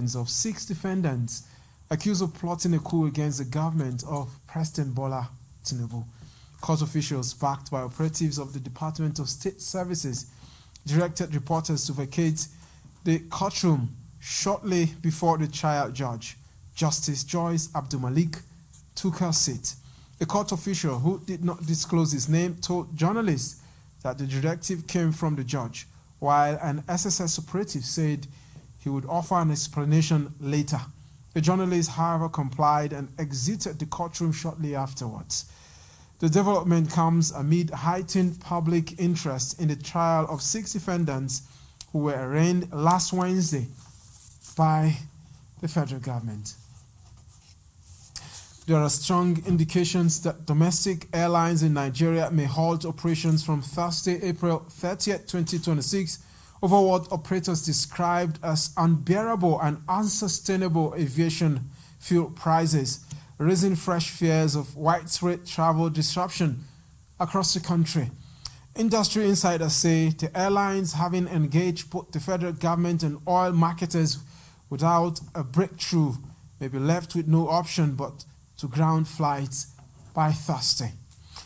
statements of 6 defendants accused of plotting a coup against the government of President Bola Tinubu. Court officials, backed by operatives of the Department of State Services, directed reporters to vacate the courtroom shortly before the trial judge, Justice Joyce Abdulmalik, took her seat. A court official who did not disclose his name told journalists that the directive came from the judge, while an SSS operative said he would offer an explanation later. The journalist, however, complied and exited the courtroom shortly afterwards. The development comes amid heightened public interest in the trial of 6 defendants who were arraigned last Wednesday by the federal government. There are strong indications that domestic airlines in Nigeria may halt operations from Thursday, April 30th, 2026, over what operators described as unbearable and unsustainable aviation fuel prices, raising fresh fears of widespread travel disruption across the country. Industry insiders say the airlines, having engaged both the federal government and oil marketers without a breakthrough, may be left with no option but to ground flights by Thursday.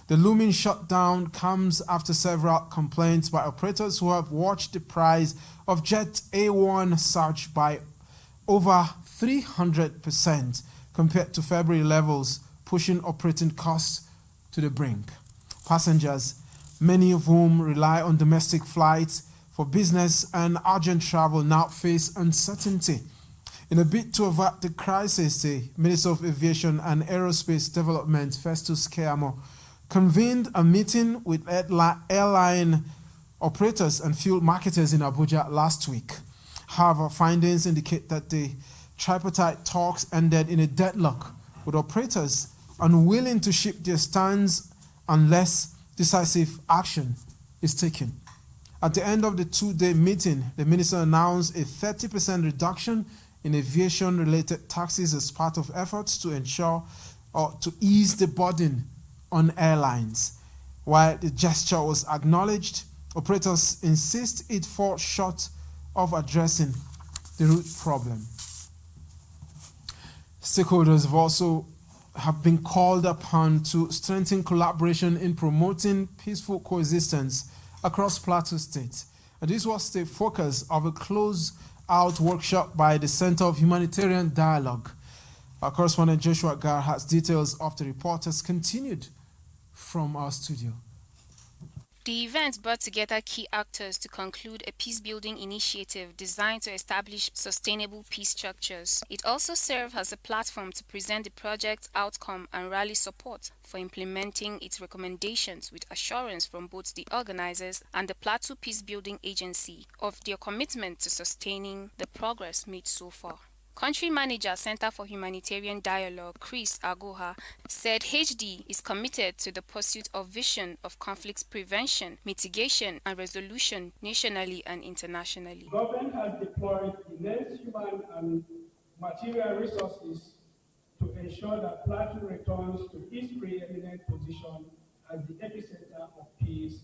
The looming shutdown comes after several complaints by operators who have watched the price of Jet A1 surge by over 300% compared to February levels, pushing operating costs to the brink. Passengers, many of whom rely on domestic flights for business and urgent travel, now face uncertainty. In a bid to avert the crisis, the Minister of Aviation and Aerospace Development, Festus Keyamo, convened a meeting with airline operators and fuel marketers in Abuja last week. However, findings indicate that the tripartite talks ended in a deadlock, with operators unwilling to shift their stance unless decisive action is taken. At the end of the 2-day meeting, the minister announced a 30% reduction in aviation-related taxes as part of efforts to ensure or to ease the burden on airlines. While the gesture was acknowledged, operators insist it falls short of addressing the root problem. Stakeholders have been called upon to strengthen collaboration in promoting peaceful coexistence across Plateau State. And this was the focus of a close-out workshop by the Center of Humanitarian Dialogue. Our correspondent Joshua Gar has details of the report has continued from our studio. The event brought together key actors to conclude a peace-building initiative designed to establish sustainable peace structures. It also served as a platform to present the project's outcome and rally support for implementing its recommendations, with assurance from both the organizers and the Plateau Peace-Building Agency of their commitment to sustaining the progress made so far. Country Manager, Center for Humanitarian Dialogue, Chris Agoha, said HD is committed to the pursuit of vision of conflict prevention, mitigation, and resolution nationally and internationally. Government has deployed immense human and material resources to ensure that Plateau returns to its preeminent position as the epicenter of peace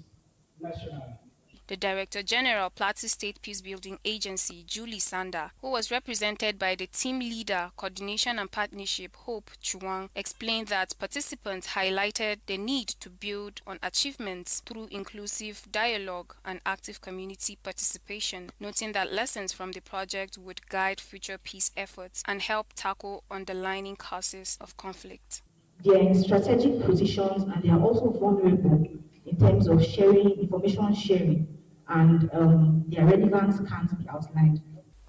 nationally. The Director General, Plateau State Peacebuilding Agency, Julie Sander, who was represented by the team leader, Coordination and Partnership, Hope Chuang, explained that participants highlighted the need to build on achievements through inclusive dialogue and active community participation, noting that lessons from the project would guide future peace efforts and help tackle underlying causes of conflict. They are in strategic positions and they are also vulnerable in terms of information sharing, and their relevance can't be outlined.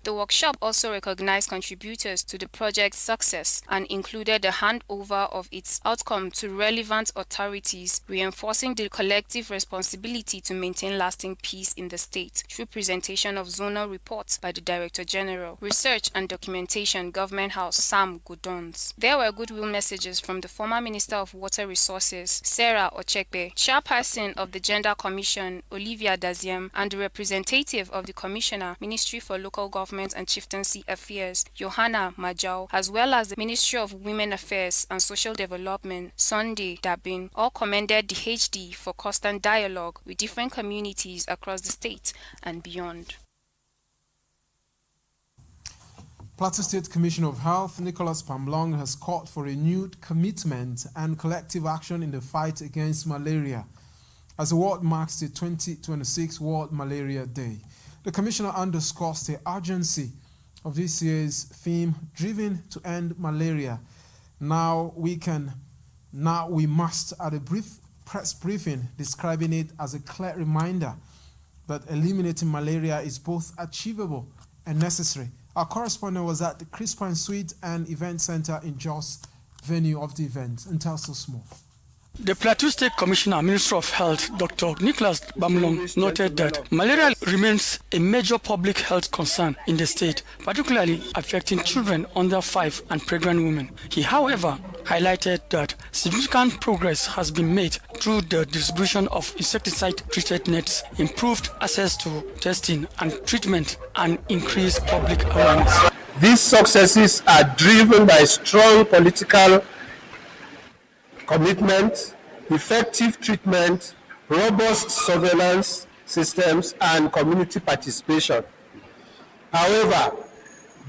The workshop also recognized contributors to the project's success and included the handover of its outcome to relevant authorities, reinforcing the collective responsibility to maintain lasting peace in the state through presentation of zonal reports by the Director General, Research and Documentation, Government House, Sam Godons. There were goodwill messages from the former Minister of Water Resources, Sarah Ochekbe, Chairperson of the Gender Commission, Olivia Daziem, and the representative of the Commissioner, Ministry for Local Government and Chieftaincy Affairs, Johanna Majau, as well as the Ministry of Women Affairs and Social Development, Sunday Dabin, all commended the HD for constant dialogue with different communities across the state and beyond. Plateau State Commissioner of Health, Nicholas Pamlong, has called for renewed commitment and collective action in the fight against malaria as the world marks the 2026 World Malaria Day. The Commissioner underscores the urgency of this year's theme, Driven to End Malaria. Now we must, at a brief press briefing, describing it as a clear reminder that eliminating malaria is both achievable and necessary. Our correspondent was at the Crispine Suite and Event Center in Jos, venue of the event, and tells us more. The Plateau State Commissioner, Minister of Health, Dr. Nicholas Bamlong, noted that malaria remains a major public health concern in the state, particularly affecting children under 5 and pregnant women. He, however, highlighted that significant progress has been made through the distribution of insecticide-treated nets, improved access to testing and treatment, and increased public awareness. These successes are driven by strong political commitment, effective treatment, robust surveillance systems, and community participation. However,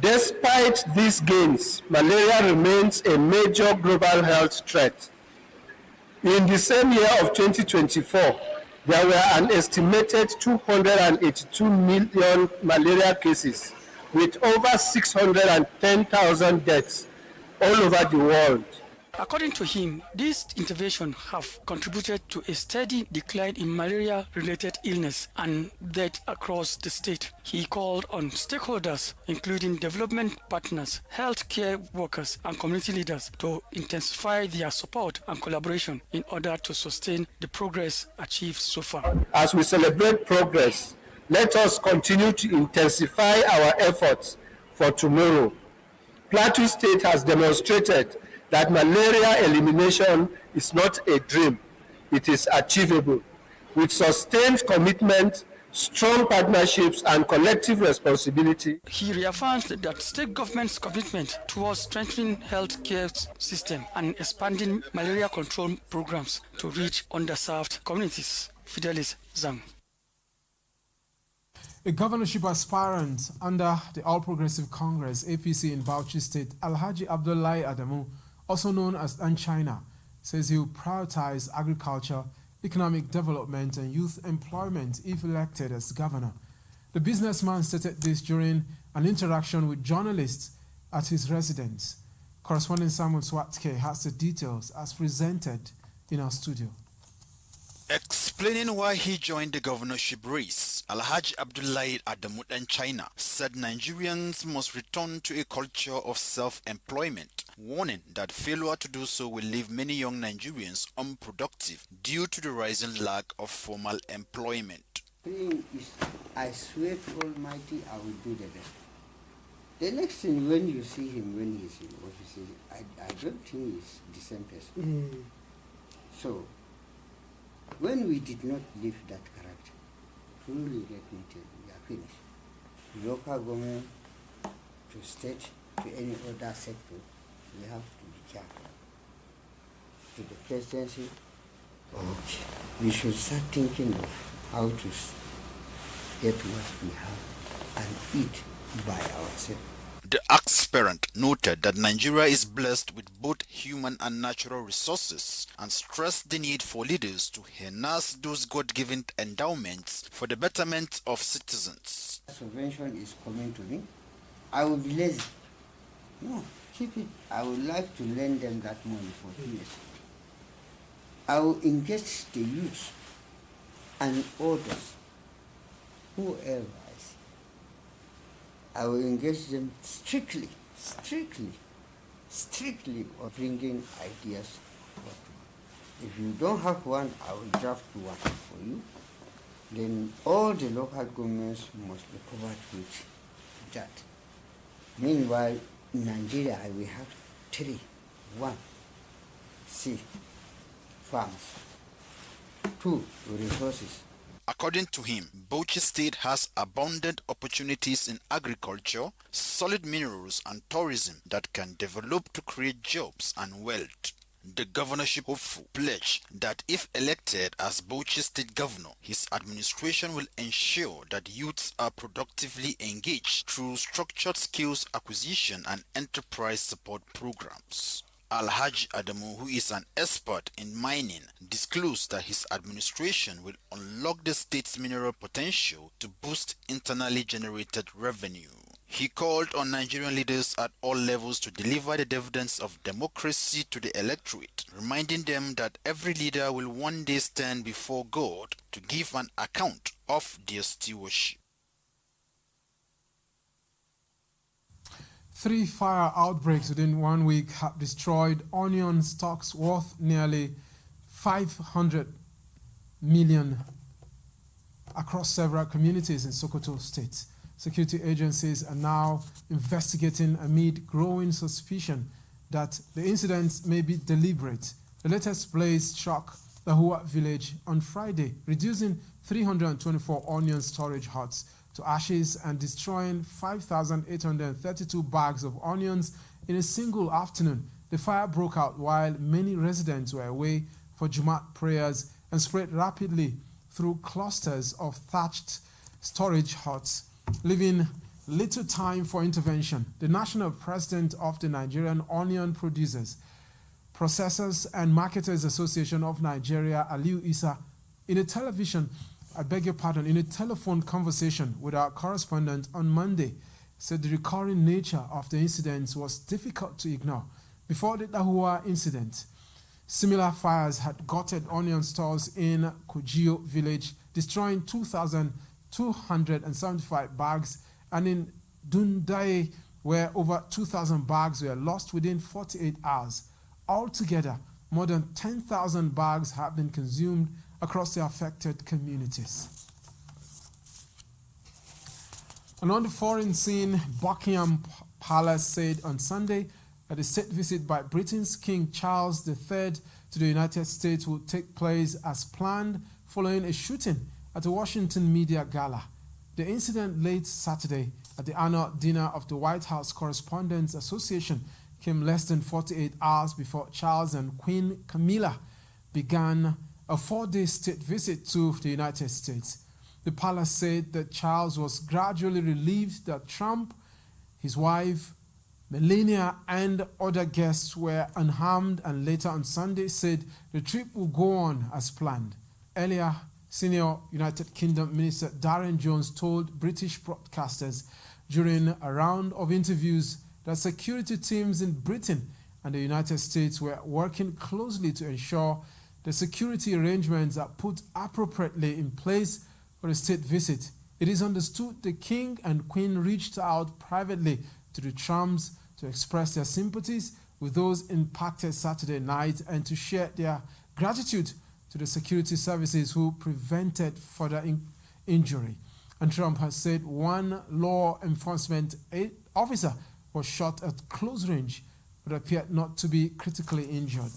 despite these gains, malaria remains a major global health threat. In the same year of 2024, there were an estimated 282 million malaria cases, with over 610,000 deaths all over the world. According to him, these interventions have contributed to a steady decline in malaria-related illness and death across the state. He called on stakeholders, including development partners, healthcare workers, and community leaders, to intensify their support and collaboration in order to sustain the progress achieved so far. As we celebrate progress, let us continue to intensify our efforts for tomorrow. Plateau State has demonstrated that malaria elimination is not a dream, it is achievable. With sustained commitment, strong partnerships, and collective responsibility. He reaffirmed that state government's commitment towards strengthening healthcare system and expanding malaria control programs to reach underserved communities. Fidelis Zhang. A governorship aspirant under the All Progressive Congress, APC in Bauchi State, Alhaji Abdullahi Adamu, also known as China, says he will prioritize agriculture, economic development, and youth employment if elected as governor. The businessman stated this during an interaction with journalists at his residence. Correspondent Simon Swatke has the details as presented in our studio. Explaining why he joined the governorship race, Alhaji Abdullahi Adamu China said Nigerians must return to a culture of self-employment, warning that failure to do so will leave many young Nigerians unproductive due to the rising lack of formal employment. I swear to Almighty, I will do the best. The next thing, when you see him when he's in office, I don't think he's the same person. So, when we did not live that character, truly let me tell you, we are finished. Local government, to state, to any other sector, we have to be careful. To the presidency, okay, we should start thinking of how to get what we have and eat by ourselves. The aspirant noted that Nigeria is blessed with both human and natural resources and stressed the need for leaders to harness those God-given endowments for the betterment of citizens. Subvention is coming to me. I will be lazy. No, keep it. I would like to lend them that money for 2 years. I will engage the youth and others, whoever. I will engage them strictly on bringing ideas. If you don't have one, I will draft one for you. Then all the local governments must be covered with that. Meanwhile, in Nigeria, we have 3. 1, C, farms. 2, resources. According to him, Bauchi State has abundant opportunities in agriculture, solid minerals, and tourism that can develop to create jobs and wealth. The governorship hopeful pledged that if elected as Bauchi State Governor, his administration will ensure that youths are productively engaged through structured skills acquisition and enterprise support programs. Alhaji Adamu, who is an expert in mining, disclosed that his administration will unlock the state's mineral potential to boost internally generated revenue. He called on Nigerian leaders at all levels to deliver the dividends of democracy to the electorate, reminding them that every leader will one day stand before God to give an account of their stewardship. 3 fire outbreaks within 1 week have destroyed onion stocks worth nearly 500 million across several communities in Sokoto State. Security agencies are now investigating amid growing suspicion that the incidents may be deliberate. The latest blaze struck the Hua village on Friday, reducing 324 onion storage huts to ashes and destroying 5,832 bags of onions in a single afternoon. The fire broke out while many residents were away for Jumat prayers and spread rapidly through clusters of thatched storage huts, leaving little time for intervention. The national president of the Nigerian Onion Producers, Processors and Marketers Association of Nigeria, Aliu Isa, in a telephone conversation with our correspondent on Monday, said the recurring nature of the incidents was difficult to ignore. Before the Dahua incident, similar fires had gutted onion stores in Kujio village, destroying 2,275 bags, and in Dundaye, where over 2,000 bags were lost within 48 hours. Altogether, more than 10,000 bags have been consumed across the affected communities. And on the foreign scene, Buckingham Palace said on Sunday that a state visit by Britain's King Charles III to the United States will take place as planned following a shooting at a Washington media gala. The incident late Saturday at the annual dinner of the White House Correspondents Association came less than 48 hours before Charles and Queen Camilla began a 4-day state visit to the United States. The palace said that Charles was gradually relieved that Trump, his wife, Melania, and other guests were unharmed, and later on Sunday said the trip will go on as planned. Earlier, senior United Kingdom Minister Darren Jones told British broadcasters during a round of interviews that security teams in Britain and the United States were working closely to ensure the security arrangements are put appropriately in place for a state visit. It is understood the King and Queen reached out privately to the Trumps to express their sympathies with those impacted Saturday night and to share their gratitude to the security services who prevented further injury. And Trump has said one law enforcement officer was shot at close range but appeared not to be critically injured.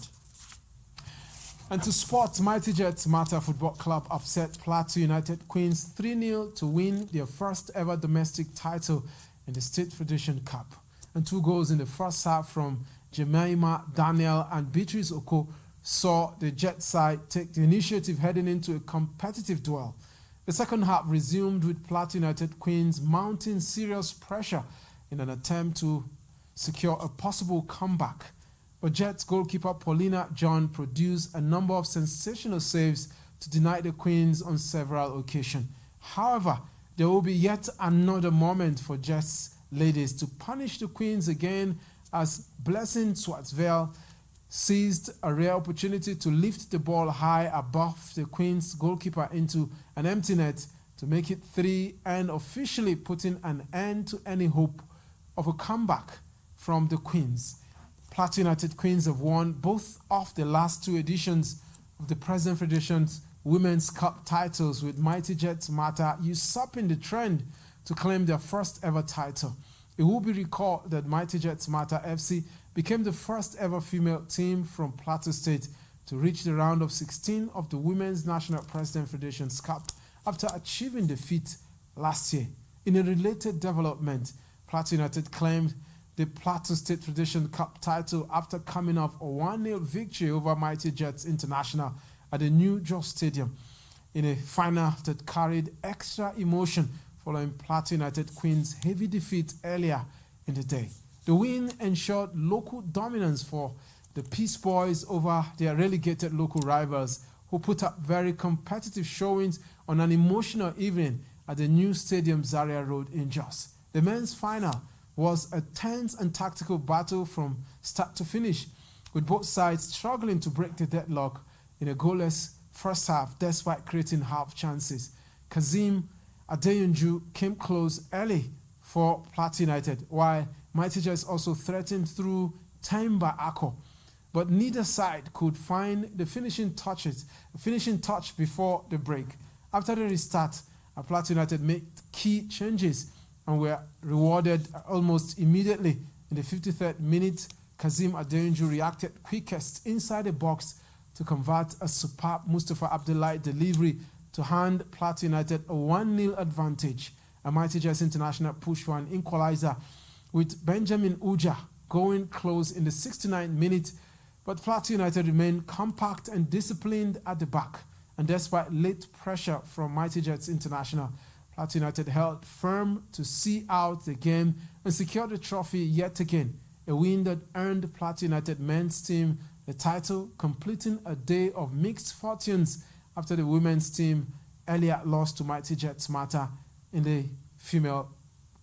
And to sports, Mighty Jets Mata Football Club upset Plateau United Queens 3-0 to win their first ever domestic title in the State Federation Cup. And 2 goals in the first half from Jemima Daniel and Beatrice Oko saw the Jet side take the initiative heading into a competitive duel. The second half resumed with Plateau United Queens mounting serious pressure in an attempt to secure a possible comeback. But Jets goalkeeper Paulina John produced a number of sensational saves to deny the Queens on several occasions. However, there will be yet another moment for Jets ladies to punish the Queens again as Blessing Swartzville seized a rare opportunity to lift the ball high above the Queens goalkeeper into an empty net to make it 3 and officially putting an end to any hope of a comeback from the Queens. Plateau United Queens have won both of the last 2 editions of the present Federation's Women's Cup titles, with Mighty Jets Mata usurping the trend to claim their first ever title. It will be recalled that Mighty Jets Mata FC became the first ever female team from Plateau State to reach the round of 16 of the Women's National President Federation's Cup after achieving the feat last year. In a related development, Plateau United claimed the Plateau State Federation Cup title after coming off a 1-0 victory over Mighty Jets International at the New Jos Stadium in a final that carried extra emotion following Plateau United Queen's heavy defeat earlier in the day. The win ensured local dominance for the Peace Boys over their relegated local rivals, who put up very competitive showings on an emotional evening at the new stadium Zaria Road in Jos. The men's final was a tense and tactical battle from start to finish, with both sides struggling to break the deadlock in a goalless first half despite creating half chances. Kazim Adeyunju came close early for Plateau United, while Mighty Jets also threatened through time by Ako, but neither side could find the finishing touch before the break. After the restart, Plateau United made key changes and were rewarded almost immediately. In the 53rd minute, Kazim Adeyunju reacted quickest inside the box to convert a superb Mustafa Abdullahi delivery to hand Plateau United a 1-0 advantage. A Mighty Jets International pushed for an equalizer, with Benjamin Uja going close in the 69th minute, but Plateau United remained compact and disciplined at the back. And despite late pressure from Mighty Jets International, Plateau United held firm to see out the game and secure the trophy yet again, a win that earned Plateau United men's team the title, completing a day of mixed fortunes after the women's team earlier lost to Mighty Jets Mata in the female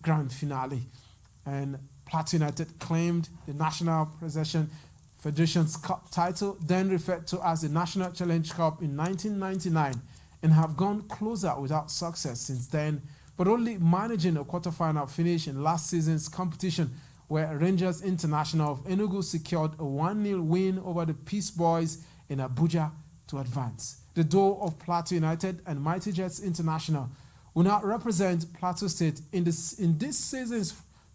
grand finale. And Plateau United claimed the National Possession Federation's Cup title, then referred to as the National Challenge Cup in 1999, and have gone closer without success since then, but only managing a quarter-final finish in last season's competition, where Rangers International of Enugu secured a 1-0 win over the Peace Boys in Abuja to advance. The duo of Plateau United and Mighty Jets International will now represent Plateau State in this season's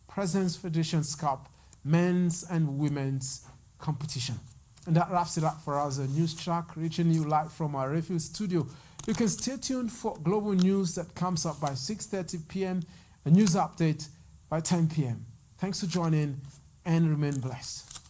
President's Federation's Cup men's and women's competition. And that wraps it up for us, a news track reaching you live from our Refill studio. You can stay tuned for global news that comes up by 6:30 p.m., a news update by 10 p.m. Thanks for joining and remain blessed.